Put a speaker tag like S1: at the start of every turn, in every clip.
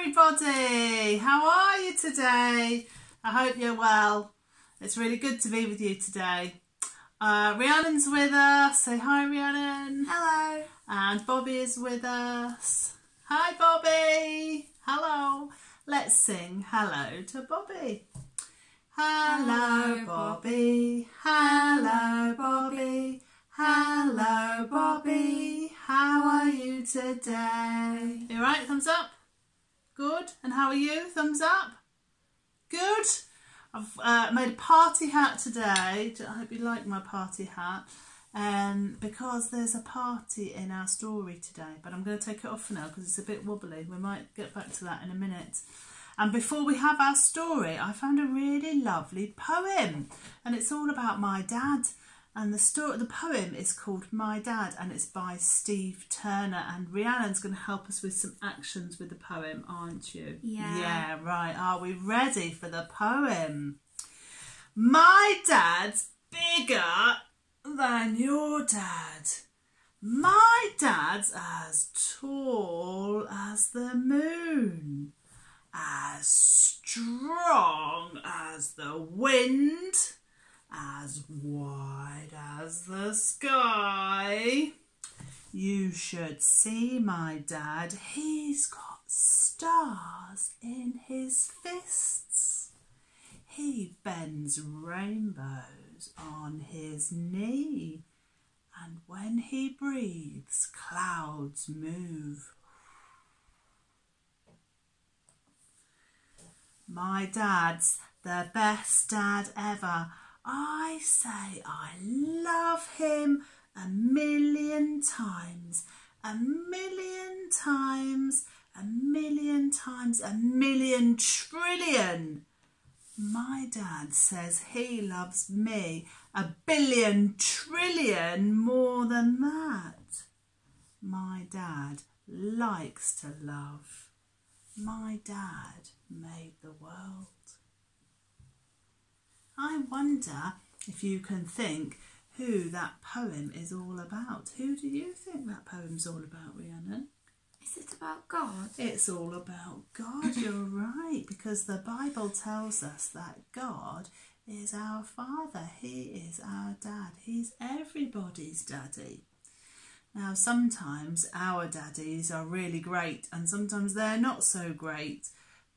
S1: everybody, how are you today? I hope you're well. It's really good to be with you today. Rhiannon's with us. Say hi, Rhiannon.
S2: Hello.
S1: And Bobby is with us. Hi, Bobby. Hello. Let's sing hello to Bobby. Hello, Bobby. Hello, Bobby. Hello, Bobby. How are you today? You right? Thumbs up. Good. And how are you? Thumbs up. Good. I've made a party hat today. I hope you like my party hat. Because there's a party in our story today, but I'm going to take it off for now because it's a bit wobbly. We might get back to that in a minute. And before we have our story, I found a really lovely poem, and it's all about my dad. And the poem is called My Dad, and it's by Steve Turner. And Rhiannon's going to help us with some actions with the poem, aren't you?
S2: Yeah.
S1: Yeah, right. Are we ready for the poem? My dad's bigger than your dad. My dad's as tall as the moon, as strong as the wind, as wide as the sky. You should see my dad. He's got stars in his fists. He bends rainbows on his knee. And when he breathes, clouds move. My dad's the best dad ever. I say I love him 1,000,000 times, 1,000,000 times, 1,000,000 times, 1,000,000 trillion. My dad says he loves me 1,000,000,000 trillion more than that. My dad likes to love. My dad made the world. I wonder if you can think who that poem is all about. Who do you think that poem's all about, Rhiannon?
S2: Is it about God?
S1: It's all about God, you're right, because the Bible tells us that God is our Father. He is our dad. He's everybody's daddy. Now, sometimes our daddies are really great and sometimes they're not so great.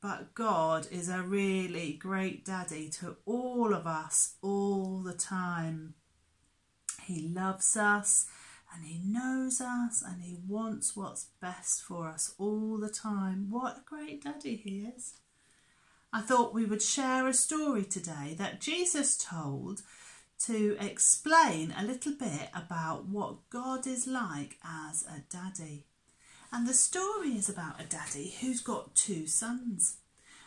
S1: But God is a really great daddy to all of us all the time. He loves us and he knows us and he wants what's best for us all the time. What a great daddy he is. I thought we would share a story today that Jesus told to explain a little bit about what God is like as a daddy. And the story is about a daddy who's got 2 sons.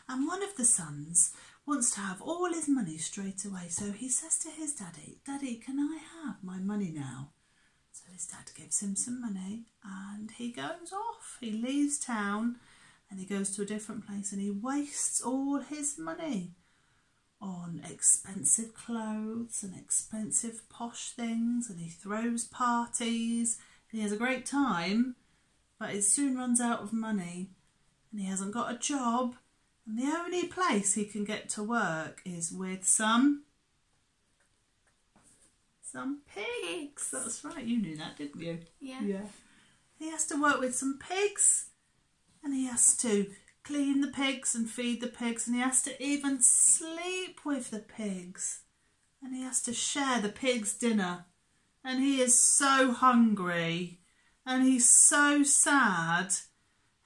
S1: And one of the sons wants to have all his money straight away. So he says to his daddy, "Daddy, can I have my money now?" So his dad gives him some money and he goes off. He leaves town and he goes to a different place and he wastes all his money on expensive clothes and expensive posh things, and he throws parties and he has a great time, but it soon runs out of money and he hasn't got a job, and the only place he can get to work is with some pigs. That's right, you knew that, didn't you?
S2: Yeah.
S1: He has to work with some pigs, and he has to clean the pigs and feed the pigs, and he has to even sleep with the pigs, and he has to share the pigs' dinner, and he is so hungry and he's so sad,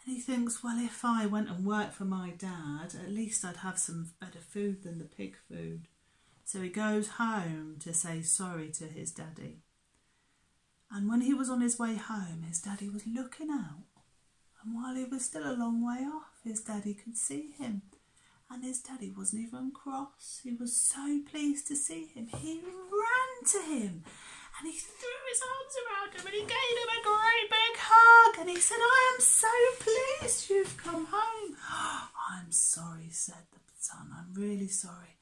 S1: and he thinks, well, if I went and worked for my dad, at least I'd have some better food than the pig food. So he goes home to say sorry to his daddy. And when he was on his way home, his daddy was looking out. And while he was still a long way off, his daddy could see him. And his daddy wasn't even cross. He was so pleased to see him. He ran to him and he threw his arms around him and he gave him a great big hug. And he said, "I am so pleased you've come home." "I'm sorry," said the son. "I'm really sorry."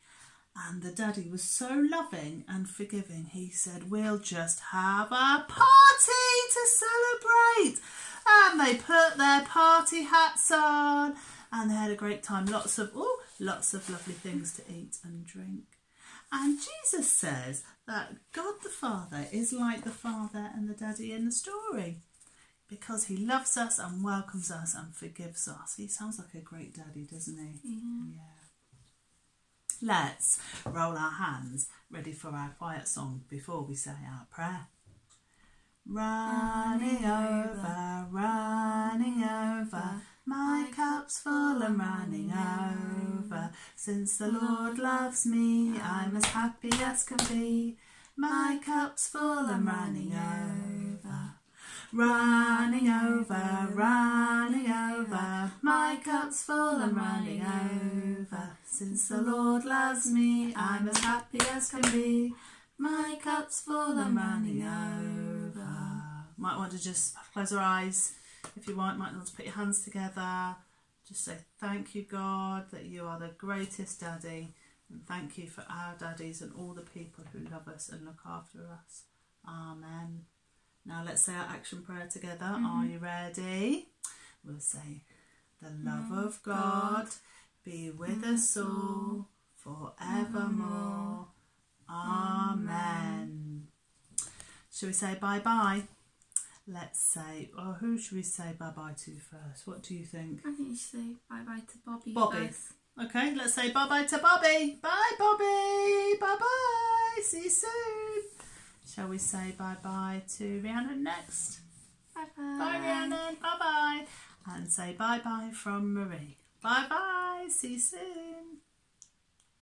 S1: And the daddy was so loving and forgiving. He said, "We'll just have a party to celebrate." And they put their party hats on And they had a great time. Lots of lovely things to eat and drink. And Jesus says that God the Father is like the father and the daddy in the story, because he loves us and welcomes us and forgives us. He sounds like a great daddy, doesn't he? Yeah. Let's roll our hands, ready for our quiet song before we say our prayer. Running over, my cup's full and running over. Since the Lord loves me, I'm as happy as can be. My cup's full and running over. Running over, my cup's full and running over. Since the Lord loves me, I'm as happy as can be. My cup's full and running over. Might want to just close our eyes if you want. Might want to put your hands together. Just say thank you, God, that you are the greatest daddy, and thank you for our daddies and all the people who love us and look after us. Amen. Now let's say our action prayer together. Are you ready? We'll say, the love of God be with us all forevermore. Amen. Shall we say bye-bye? Let's say, who should we say bye-bye to first? What do you think?
S2: I think you should say bye-bye to Bobby first.
S1: Okay, let's say bye-bye to Bobby. Bye, Bobby. Bye-bye. See you soon. Shall we say bye-bye to Rhiannon next?
S2: Bye-bye.
S1: Bye, Rhiannon. Bye-bye. And say bye-bye from Marie. Bye-bye. See you soon.